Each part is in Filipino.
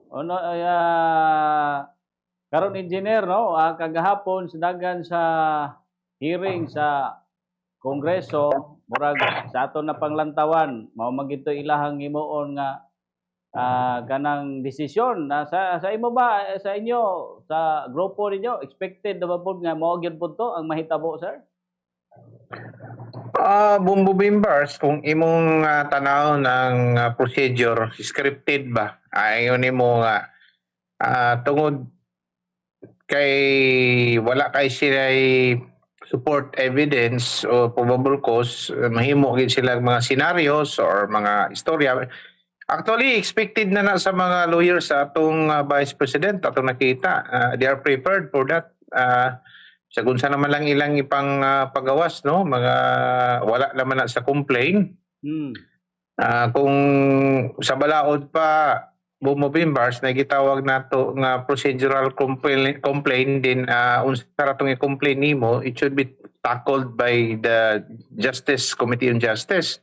Ano, karon engineer no, kagahapon sa dagan sa hearing sa Kongreso, murag sa aton na panglantawan, mao man gito ilahang himuon nga kanang desisyon na sa imo ba sa inyo sa grupo ninyo expected na ba pod nga mao gyud pod to ang mahitabo sir? Bumbubimbars, kung imong tanaw ng procedure, scripted ba? Ayon nimo nga tungod kay wala kay sila'y support evidence o probable cause, mahimo gid sila mga scenarios or mga istorya. Actually, expected na sa mga lawyers sa atong Vice President, atong nakita. They are prepared for that. Sa gunsa naman lang ilang ipang pagawas, no? Mga wala naman na sa complaint. Kung sa balaod pa, bumobimbars na gitawag nato nga procedural complaint din unsa ratong i-complain nimo, it should be tackled by the Justice Committee on Justice.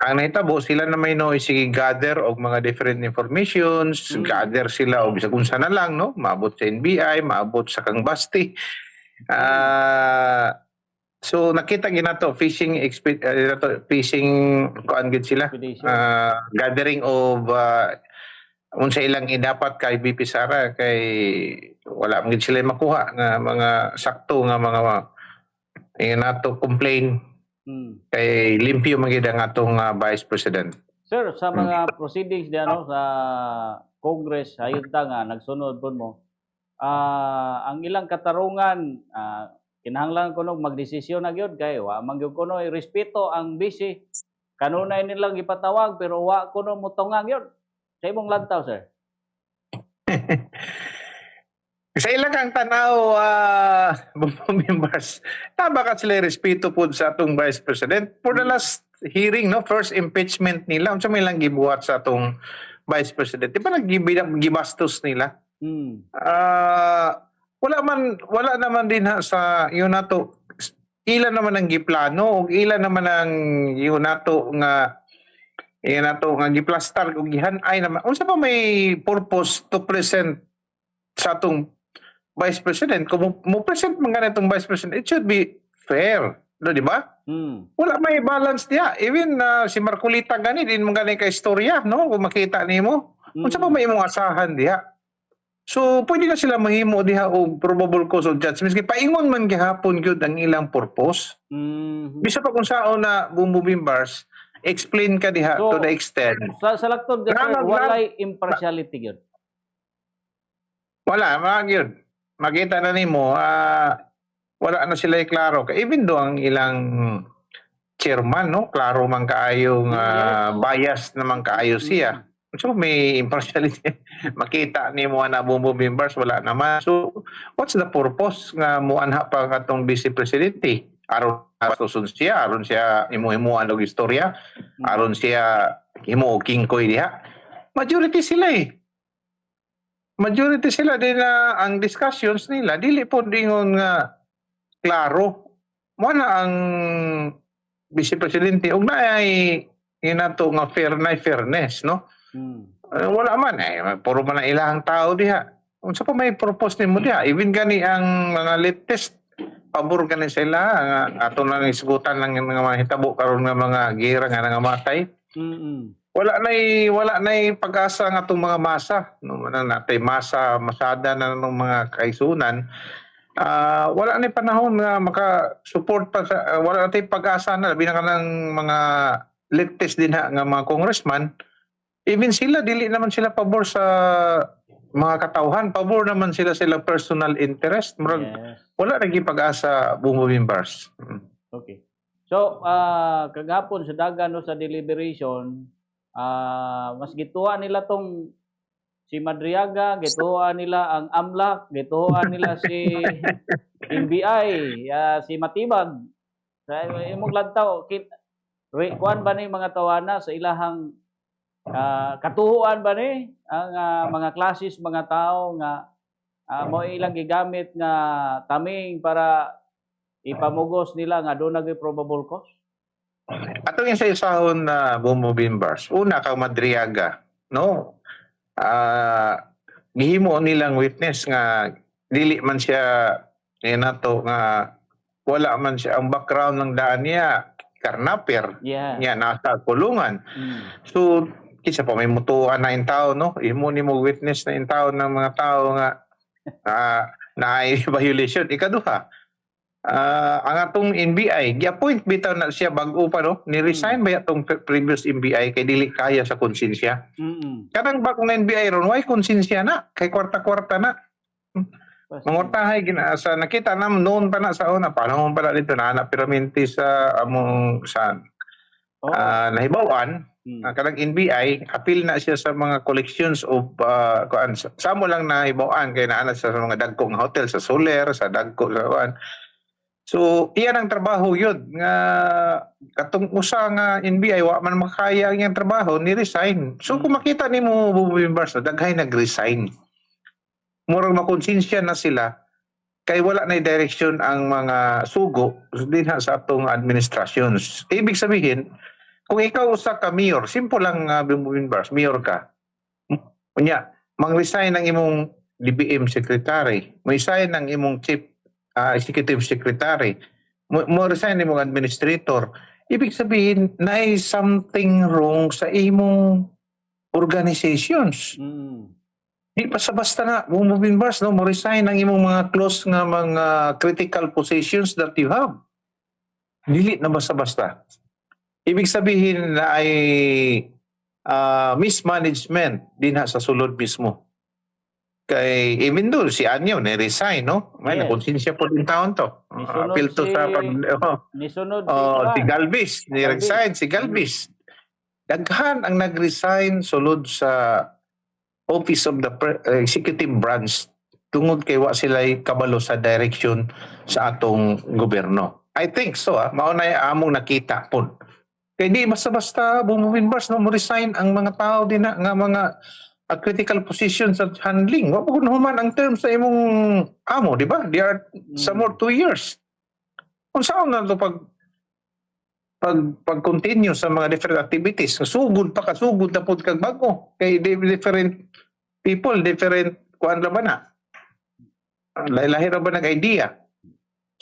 Ang nahitabo sila na may sige gather og mga different informations, gather sila og bisag unsa na lang, no, maabot sa NBI, maabot sa kang Basti. So nakita ginato fishing kuan gid sila, gathering of unsa ilang dapat kay BP Sara, kay wala man gid sila makuha nga mga sakto nga mga nato complain. Kay limpyo man gid ang atong Vice President. Sir, sa mga proceedings di ano sa Congress hayunta nga nagsunod pud mo, ang ilang katarungan kinahanglan kuno magdesisyon na gyud kay wa man gyud kuno irespeto ang bisi. Kanunay nilang ipatawag pero wa kuno motungang gyud. Sa imong lantaw sir. Sa ilang kang tanaw, members, tama ka sila respeto po sa atong Vice President. For the last hearing, no, first impeachment nila, unsa may lang gibuhat sa atong Vice President. Di ba nagibastos nila? Wala naman din sa yun nato, ilan naman ang giplano, o ilan naman ang yun nato nga giplastar o gihanay naman. Unsa pa may purpose to present sa atong Vice President? Kung mo present man ganitong Vice President, it should be fair, no, di ba? Wala may balance diya. Even si Marcolita gani din man gani ka istorya, no, kung makita nimo. Unsa pa may imong asahan diha? So pwede na sila mahimo diha og probable cause of death. Miski paingon man gihapon gyud ang ilang purpose. Bisa pa kung sao na bumbubimbars, explain ka diha to the extent. Sa laktod walay impartiality gyud. Wala, magyud. Makita na nimo, wala na sila klaro. Even do ang ilang chairman, no, klaro man kaayo bias naman kaayo siya. So may impartiality. Makita nimo na bumbubimbars, wala naman. So what's the purpose nga muanha pa katong Vice Presidente? Aron susun siya, aron siya imo-imuan og istorya, aron siya himo og kingkoy diha. Majority sila eh. Majority sila din na ang discussions nila dili po dingon nga klaro mo na ang Vice Presidente og naay inato nga fairness, no. Wala man puro man ang ilahang tao diha. Unsa pa may purpose nimo diha? Even gani ang mga leftist pabor gani sila nga ato nang isgutan lang ng mga hitabo karon nga mga gera nga nangamatay. Wala nay pag-asa nga itong mga masa, no, natay masada na ng mga kaisunan. Wala nay panahon nga maka-support pa sa wala natay pag-asa na labi na kanang mga leftist din nga mga congressman. Even sila dili naman sila pabor sa mga katawhan, pabor naman sila personal interest. Wala naging pag-asa bumbubimbars. Okay. So, kagapon sa dagan no, sa deliberation, mas gituan nila tong si Madriaga, gituan nila ang AMLAC, gituan nila si NBI, si Matibag. Sa imong lantaw, kuan ba ni mga tawana sa ilahang katuhuan ba ni ang mga classes, mga tao nga mo ilang gigamit nga taming para ipamugos nila nga doon naging probable cause? Atong isa-isahon na bumbubimbars. Una kang Madriaga, no? gihimo nilang witness nga dili man siya nato nga wala man siya ang background ng daan niya karnaper Yeah. niya nasa kulungan. Mm. So kisa pa may mutuan na in tao no imo nimo witness na in tao ng mga tao nga na violation. Ikaduha, ang atong NBI gi-appoint bitaw na siya bag-o pa no ni-resign ba atong previous NBI kay dili kaya sa konsensya. Kanang bagong NBI ron why konsensya na kay kwarta-kwarta na. Mangortahay sa nakita nam noon pa na sa una panahon pa na dito na piraminti sa among sa nahibawan. Kanang NBI appeal na siya sa mga collections of kuan sa mo lang nahibawan kay naa sa mga dagkong hotel sa Soler sa dagko sa kuan. So iyan ang trabaho yun nga katong usa nga NBI wa man makaya ang iyang trabaho ni resign. So kung makita nimo members daghay nag-resign. Murag makonsensya na sila kay wala na direction ang mga sugo dinha sa atong administrations. Ibig sabihin, kung ikaw usa ka mayor, simple lang members, mayor ka. Unya, mang-resign ang imong DBM secretary, mag-resign ang imong chief executive secretary, mo-resign ang imong administrator. Ibig sabihin, na something wrong sa imong organizations. Di basta-basta na, moving bars, no? Mo-resign ang imong mga close nga mga critical positions that you have. Dili na basta-basta. Ibig sabihin na ay mismanagement din sa sulod mismo. Kay even though si Anyo na-resign, no? May nakonsensya po din taon to. Appeal to sa nisunod si Galvis, ni-resign si Galvis. Daghan ang nag-resign sulod sa Office of the Executive Branch tungod kay wa sila kabalo sa direction sa atong gobyerno. I think so. Mao na among nakita po. Kay di basta-basta bumubinbars no mo resign ang mga tao din nga mga critical positions at handling. Wa pud human ang term sa imong amo, di ba? They are some more 2 years. Kung saan na to pag-continue sa mga different activities, sugod pa kasugod na po kag bago. Kay different people, different kuan ra ba na? Lahi ra ba nag-idea?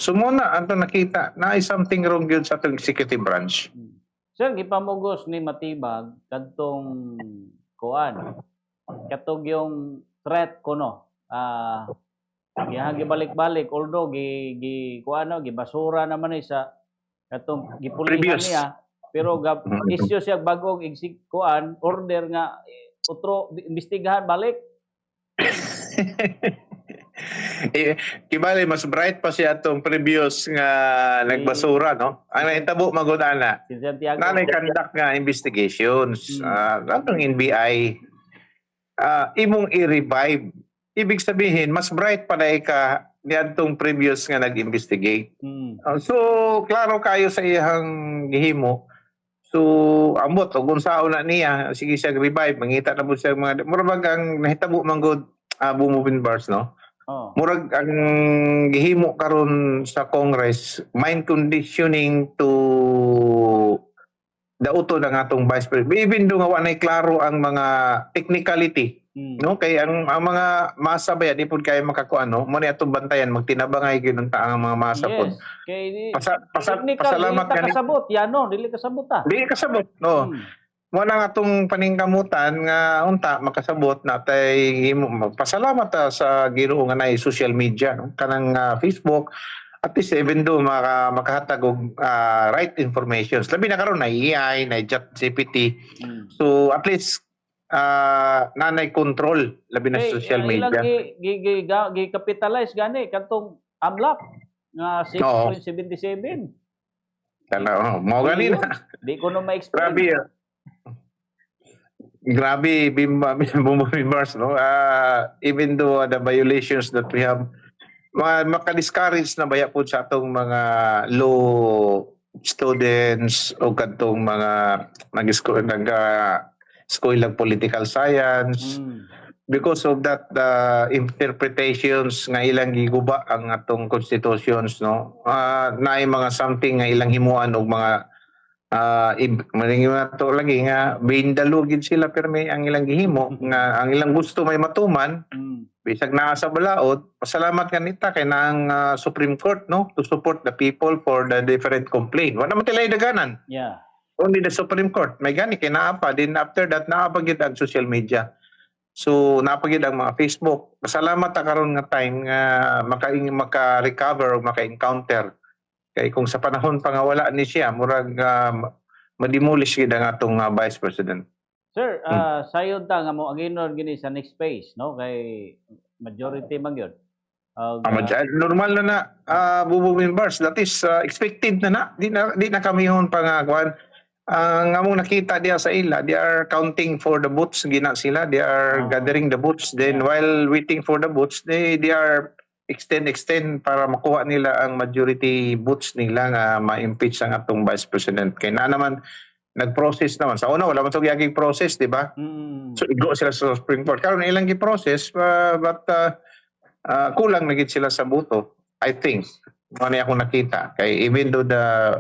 So muna, ang nakita na ay something wrong yun sa atong executive branch. Sir, gipamugos ni Matibag kadtong kuan. Katong yung threat ko no. Gibalik-balik although gibasura naman ni sa katong gipulihan niya pero issue siya bagong kuan order nga otro imbestigahan balik. Kibali mas bright pa siya atong previous nga nagbasura no. Ang nahitabo magud ana. Nanay conduct nga investigations atong NBI imong i-revive. Ibig sabihin mas bright pa dai ka niadtong previous nga nag-investigate. So klaro kayo sa iyang gihimo. So ambot og unsa na niya sige siya revive mangita na pud siya mga murag ang nahitabo manggod bumubin bars no. Murag ang gihimo karon sa Congress mind conditioning to dauto ng atong vice president even do nga wa nay klaro ang mga technicality no kay ang mga masa ba di pud kay makakuan no mo ni atong bantayan magtinabangay gyud unta ang mga masa pod kay pasalamat ka kasabot yan no dili kasabot dili kasabot no mo lang atong paningkamutan nga unta makasabot natay pasalamat sa Ginoo nga nay social media no kanang Facebook at least even though makahatag og right information labi na karon na AI na ChatGPT so at least nanay control labi na social media gi-capitalize gani katong AMLAC nga 6.77 mao gani na di ko no ma-explain grabe bimbas no even though the violations that we have maka-discourage na baya po sa atong mga law students o kadtong mga school of political science because of that interpretations nga ilang giguba ang atong constitutions no naay mga something nga ilang himuan og mga Malingi na to lagi nga bindalo gid sila permi ang ilang gihimo nga ang ilang gusto may matuman bisag naa sa balaod. Pasalamat kanita kay nang Supreme Court no to support the people for the different complaint. Wa naman tilay daganan. Yeah. Only the Supreme Court. May gani kay naa pa din after that naa pa gid ang social media. So naa pa gid ang mga Facebook. Pasalamat ta karon nga time nga maka-recover o maka-encounter. Kay kung sa panahon pa nga wala ni siya, murag mademolish gid ang atong Vice President. Sir, sayod ta nga mo ang inon gini sa next phase, no? Kay majority man yun. Normal na bubo members. That is expected na. Di na kamihon pa nga kuan. Ang among nakita diya sa ila, they are counting for the votes gina sila. They are gathering the votes. Then while waiting for the votes, they are extend para makuha nila ang majority votes nila nga ma-impeach ang atong Vice President. Kaya na naman nag-process naman. Sa una, wala man ito gaging process, di ba? So, igo sila sa Supreme Court. Karon ilang gi-process, but kulang na gid sila sa boto, I think. Ano akong nakita. Kay even though the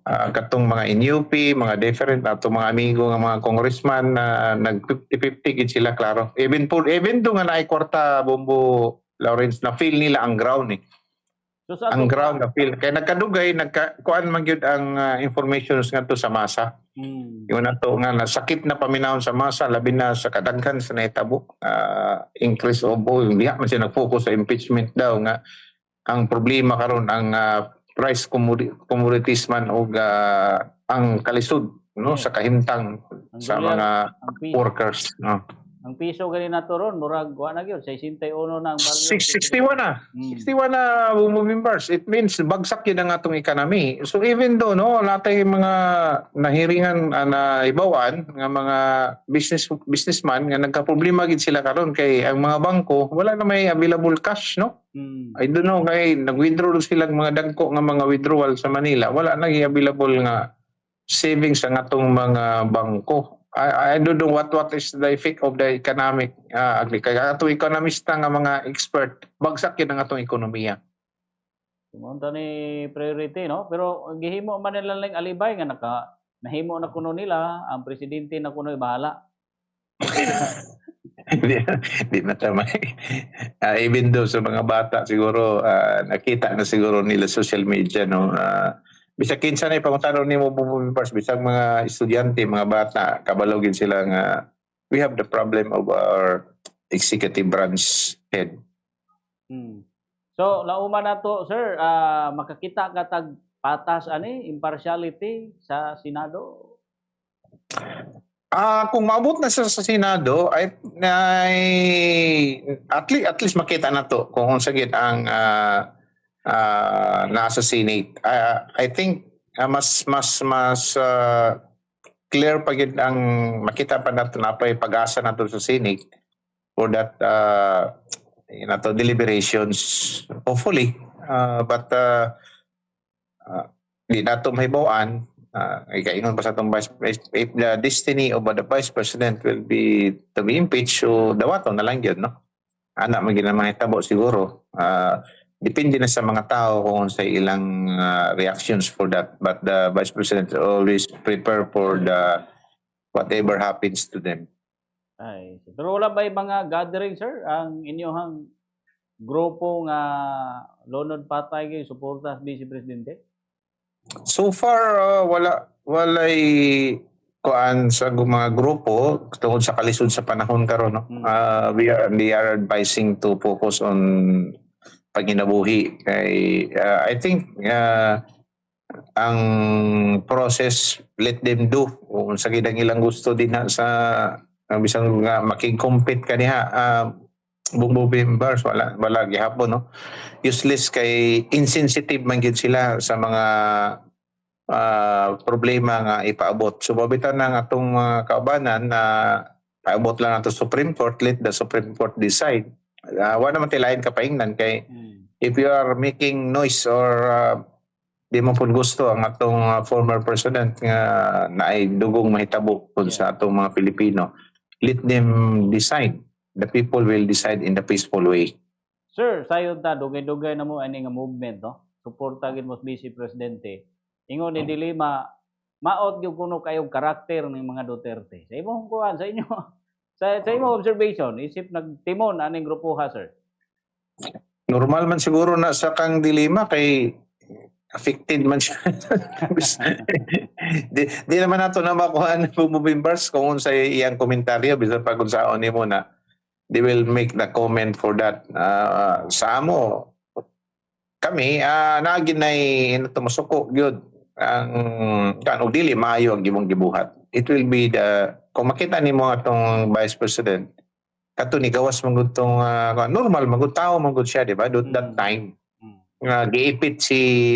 katong mga NUP, mga different, ato mga amigo nga mga congressman na nag 50-50 gid sila, klaro. Even though nga naay kwarta, Bombo Lawrence, na feel nila ang ground eh. So, sa Ang ground na feel. Kaya nagkadugay, kuan man gyud ang informations nga to sa masa. Yung na to nga nasakit na paminahon sa masa, labi na sa kadaghan sa naitabo. Increase of hindi man siya nag-focus sa impeachment daw nga ang problema karon ang price commodities man o ang kalisod no sa kahimtang sa mga workers no. Ang piso gani nato ron murag wa na gyud 61 na ang value. 61 na. 61 na members. It means bagsak yun ang atong economy. So even though no natay mga nahiringan na ibawan nga mga businessman nga nagka-problema gid sila karon kay ang mga bangko wala na may available cash no. I don't know kay nag-withdraw sila mga dagko nga mga withdrawal sa Manila. Wala na available nga savings ang atong mga bangko. I don't know what is the effect of the economic kaya atong economista nga mga expert bagsak yun ang atong ekonomiya. Sumunta ni priority no pero gihimo man nila lang alibay nga nahimo na kuno nila ang presidente na kuno'y bahala. Di na tama. Even though sa mga bata siguro nakita na siguro nila social media no bisag kinsa na ipangutanaw nimo members bisag mga estudyante, mga bata, kabalogin sila nga we have the problem of our executive branch head. So lauma na to sir, makakita ka tag patas ani impartiality sa Senado? Kung maabot na sa Senado ay at least makita na to kung sagid ang nasa Senate. I think mas clear pa gid ang makita pa nato na pag-asa nato sa Senate for that deliberations hopefully but di nato mahibaw-an kaingon pa sa itong if the destiny of the Vice President will be to be impeached so dawaton na lang yun no ana magina mahitabo siguro depende na sa mga tao kung sa ilang reactions for that. But the Vice President always prepare for the whatever happens to them. Ay, pero wala ba mga gathering, sir? Ang inyong grupo nga Lonod Patay kay suporta sa Vice Presidente? So far, walay kuan sa mga grupo tungod sa kalisod sa panahon karon. No? They are advising to focus on paginabuhi kay I think ang process let them do kung sa gidang ilang gusto din sa bisan nga makig-compete kaniha Bombo members wala gihapon no useless kay insensitive man gyud sila sa mga problema nga ipaabot so babitan nang atong kaubanan na paabot lang nato Supreme Court let the Supreme Court decide wala naman tilayan kapaingnan kay if you are making noise or di mo pud gusto ang atong former president nga naay dugong mahitabo pud sa atong mga Pilipino let them decide the people will decide in the peaceful way. Sir sayod ta dugay-dugay na mo ani nga movement no suporta gid mo Vice Presidente ingon ni dilema maot gyud kuno kayong karakter ng mga Duterte. Sa imong kuan, sa inyo sa imong observation, isip nagtimon aning grupuha, sir. Normal man siguro na sa kang dilema kay affected man siya. di naman nato na makuha ng bumimbars kung unsa iyang komentaryo bisan pag unsaon nimo na they will make the comment for that. Sa amo kami nagin nay masuko gyud ang kan og dili maayo ang gimong gibuhat. It will be kung makita nimo atong Vice President kato ni gawas man tong normal magud tao magud siya, di ba? That time giipit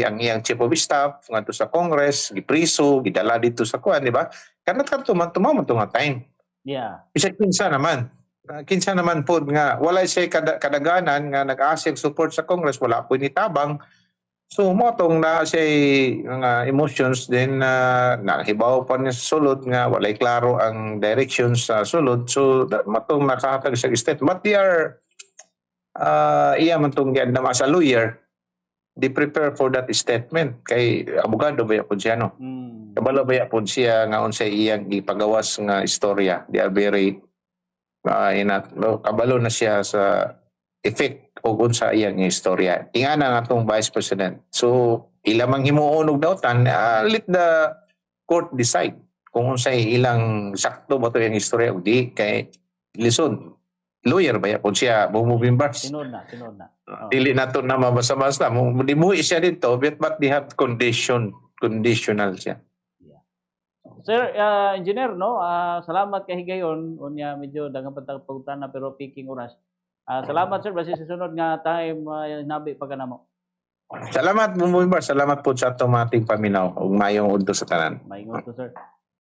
ang iyang chief of staff ngadto sa Congress, gipriso, gidala dito sa kuan, di ba? Kanat kadto man tumaw nga time. Yeah. Isa kinsa naman po nga wala siya kadaganan nga nag-asig support sa Congress, wala po ni tabang. So mo tong na siya nga emotions din nahibaw pa niya sa sulod nga walay klaro ang direction sa sulod. So matong nakahatag sa state, but they are iya man tong giandam as a lawyer, they prepare for that statement kay abogado ba yapon siya, no? Kabalo ba yapon siya nga unsay iyang ipagawas nga istorya. They are very kabalo na siya sa effect o unsa iyang istorya. Ingana nga atong Vice President. So ilamang himuon og dautan, let the court decide kung unsay ilang sakto ba to iyang istorya o di, kay lisod lawyer ba yapon siya bumimbars. Tinod na. Dili nato na mabasa-basa mo dimuhi siya dito, but they have conditional siya. Sir, engineer, no? Salamat kay higayon. Unya medyo daghang pagpunta na pero picking oras. Salamat, sir, basi sa sunod nga time nabi pa kanamo. Salamat bumimbars, salamat po sa automatic paminaw ug mayong udto sa tanan. Maingon to, sir.